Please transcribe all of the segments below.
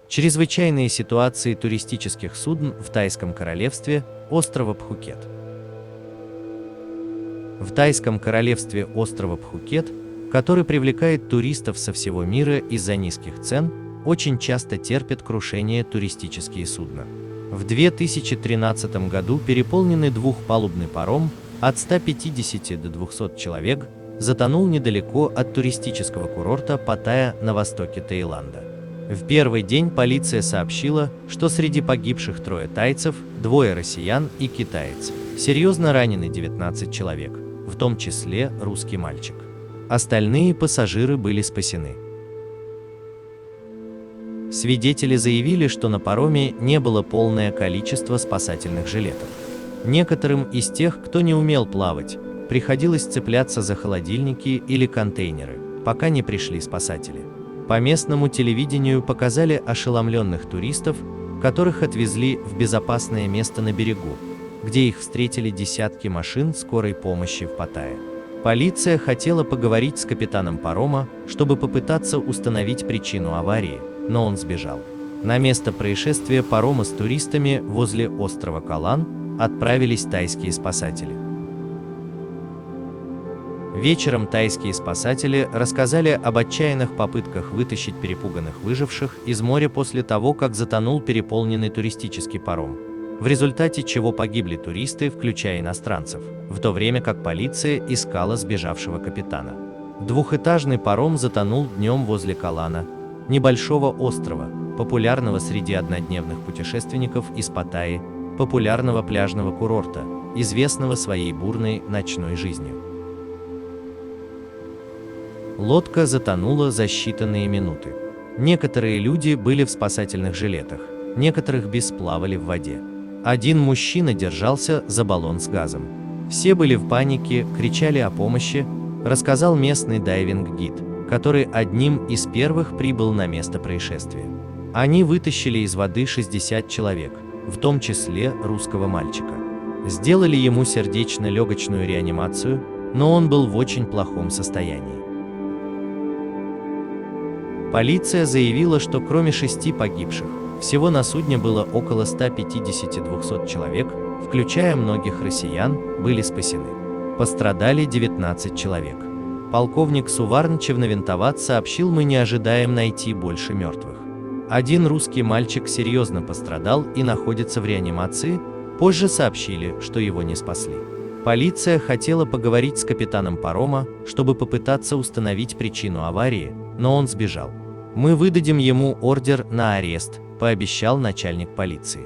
Чрезвычайные ситуации туристических судн в Тайском королевстве острова Пхукет. В Тайском королевстве острова Пхукет, который привлекает туристов со всего мира из-за низких цен, очень часто терпят крушение туристические судна. В 2013 году переполненный двухпалубный паром от 150 до 200 человек затонул недалеко от туристического курорта Паттайя на востоке Таиланда. В первый день полиция сообщила, что среди погибших 3 тайцев, 2 россиян и китаец. Серьезно ранены 19 человек, в том числе русский мальчик. Остальные пассажиры были спасены. Свидетели заявили, что на пароме не было полное количество спасательных жилетов. Некоторым из тех, кто не умел плавать, приходилось цепляться за холодильники или контейнеры, пока не пришли спасатели. По местному телевидению показали ошеломленных туристов, которых отвезли в безопасное место на берегу, где их встретили десятки машин скорой помощи в Паттайе. Полиция хотела поговорить с капитаном парома, чтобы попытаться установить причину аварии, но он сбежал. На место происшествия парома с туристами возле острова Калан отправились тайские спасатели. Вечером тайские спасатели рассказали об отчаянных попытках вытащить перепуганных выживших из моря после того, как затонул переполненный туристический паром, в результате чего погибли туристы, включая иностранцев, в то время как полиция искала сбежавшего капитана. Двухэтажный паром затонул днем возле Калана, небольшого острова, популярного среди однодневных путешественников из Паттайи, популярного пляжного курорта, известного своей бурной ночной жизнью. Лодка затонула за считанные минуты. Некоторые люди были в спасательных жилетах, некоторых бесплавали в воде. Один мужчина держался за баллон с газом. Все были в панике, кричали о помощи, рассказал местный дайвинг-гид, который одним из первых прибыл на место происшествия. Они вытащили из воды 60 человек, в том числе русского мальчика. Сделали ему сердечно-легочную реанимацию, но он был в очень плохом состоянии. Полиция заявила, что кроме 6 погибших, всего на судне было около 150-200 человек, включая многих россиян, были спасены. Пострадали 19 человек. Полковник Суварн Чевновинтоват сообщил: мы не ожидаем найти больше мертвых. Один русский мальчик серьезно пострадал и находится в реанимации, позже сообщили, что его не спасли. Полиция хотела поговорить с капитаном парома, чтобы попытаться установить причину аварии, но он сбежал. Мы выдадим ему ордер на арест, пообещал начальник полиции.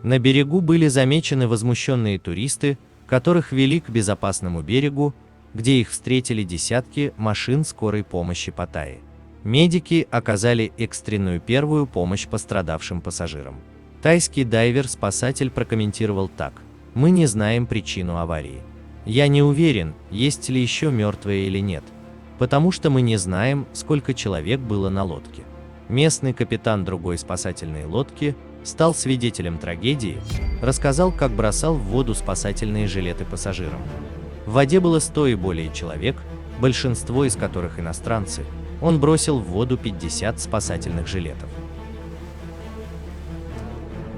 На берегу были замечены возмущенные туристы, которых вели к безопасному берегу, где их встретили десятки машин скорой помощи Паттайи. Медики оказали экстренную первую помощь пострадавшим пассажирам. Тайский дайвер-спасатель прокомментировал так: «Мы не знаем причину аварии. Я не уверен, есть ли еще мертвые или нет, потому что мы не знаем, сколько человек было на лодке». Местный капитан другой спасательной лодки стал свидетелем трагедии, рассказал, как бросал в воду спасательные жилеты пассажирам. В воде было 100 и более человек, большинство из которых иностранцы. Он бросил в воду 50 спасательных жилетов.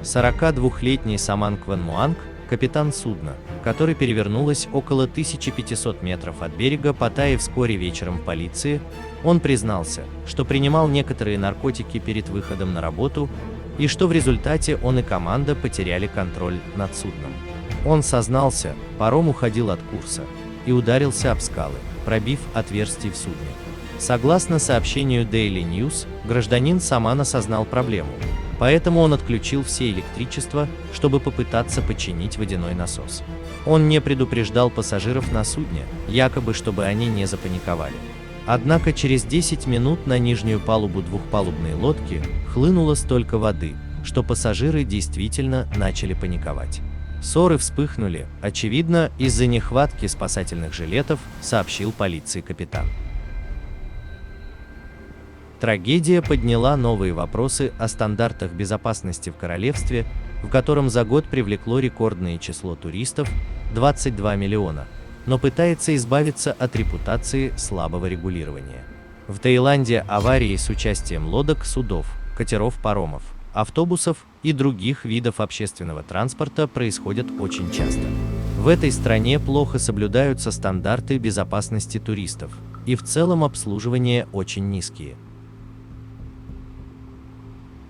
42-летний Саман Кван Муанг, капитан судна, который перевернулось около 1500 метров от берега Паттайи вскоре вечером в полиции, он признался, что принимал некоторые наркотики перед выходом на работу и что в результате он и команда потеряли контроль над судном. Он сознался, паром уходил от курса и ударился об скалы, пробив отверстие в судне. Согласно сообщению Daily News, гражданин Саман осознал проблему, поэтому он отключил все электричество, чтобы попытаться починить водяной насос. Он не предупреждал пассажиров на судне, якобы чтобы они не запаниковали. Однако через 10 минут на нижнюю палубу двухпалубной лодки хлынуло столько воды, что пассажиры действительно начали паниковать. Ссоры вспыхнули, очевидно, из-за нехватки спасательных жилетов, сообщил полиции капитан. Трагедия подняла новые вопросы о стандартах безопасности в королевстве, в котором за год привлекло рекордное число туристов – 22 миллиона, но пытается избавиться от репутации слабого регулирования. В Таиланде аварии с участием лодок, судов, катеров, паромов, автобусов и других видов общественного транспорта происходят очень часто. В этой стране плохо соблюдаются стандарты безопасности туристов, и в целом обслуживание очень низкие.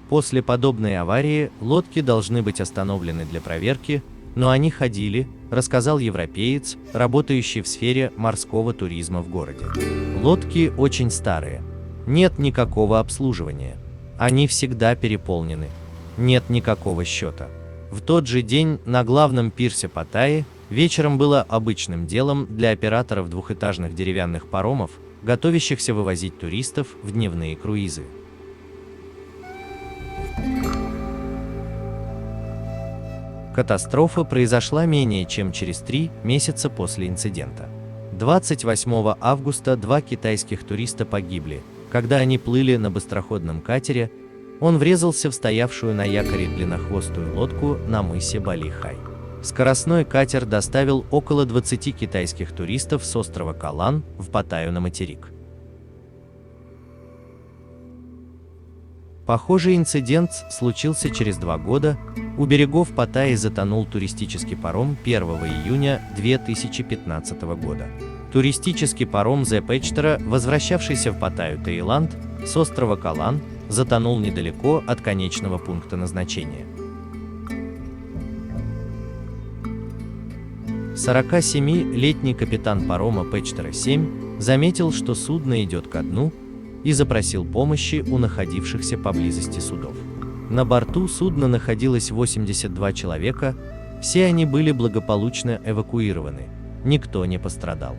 После подобной аварии лодки должны быть остановлены для проверки, но они ходили, рассказал европеец, работающий в сфере морского туризма в городе. Лодки очень старые, нет никакого обслуживания, они всегда переполнены, нет никакого счета. В тот же день на главном пирсе Паттайи вечером было обычным делом для операторов двухэтажных деревянных паромов, готовящихся вывозить туристов в дневные круизы. Катастрофа произошла менее чем через 3 месяца после инцидента. 28 августа 2 китайских туриста погибли, когда они плыли на быстроходном катере, он врезался в стоявшую на якоре длиннохвостую лодку на мысе Балихай. Скоростной катер доставил около 20 китайских туристов с острова Калан в Паттайю на материк. Похожий инцидент случился через 2 года. У берегов Паттайи затонул туристический паром 1 июня 2015 года. Туристический паром The Pechtra, возвращавшийся в Паттайю, Таиланд, с острова Калан, затонул недалеко от конечного пункта назначения. 47-летний капитан парома Pechtra 7 заметил, что судно идет ко дну, и запросил помощи у находившихся поблизости судов. На борту судна находилось 82 человека, все они были благополучно эвакуированы, никто не пострадал.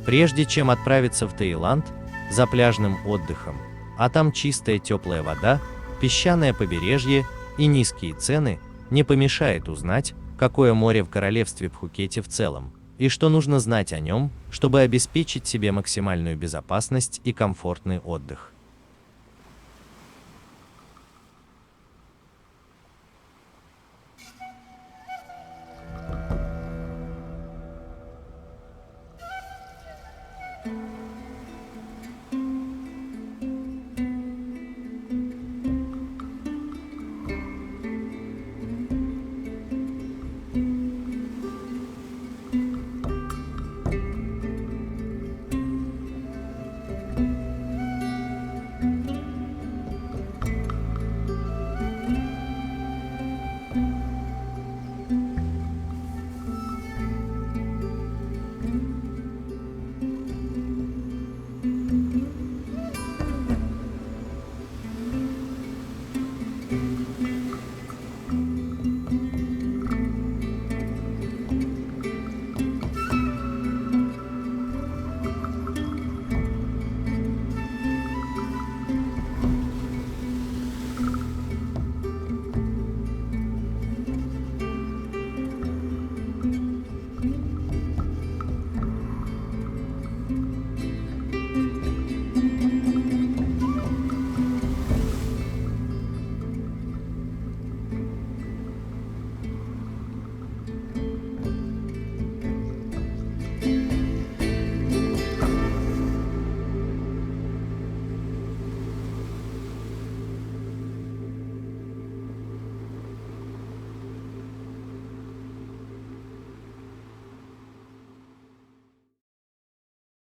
Прежде чем отправиться в Таиланд за пляжным отдыхом, а там чистая теплая вода, песчаное побережье и низкие цены, не помешает узнать, какое море в королевстве Пхукете в целом, и что нужно знать о нем, чтобы обеспечить себе максимальную безопасность и комфортный отдых.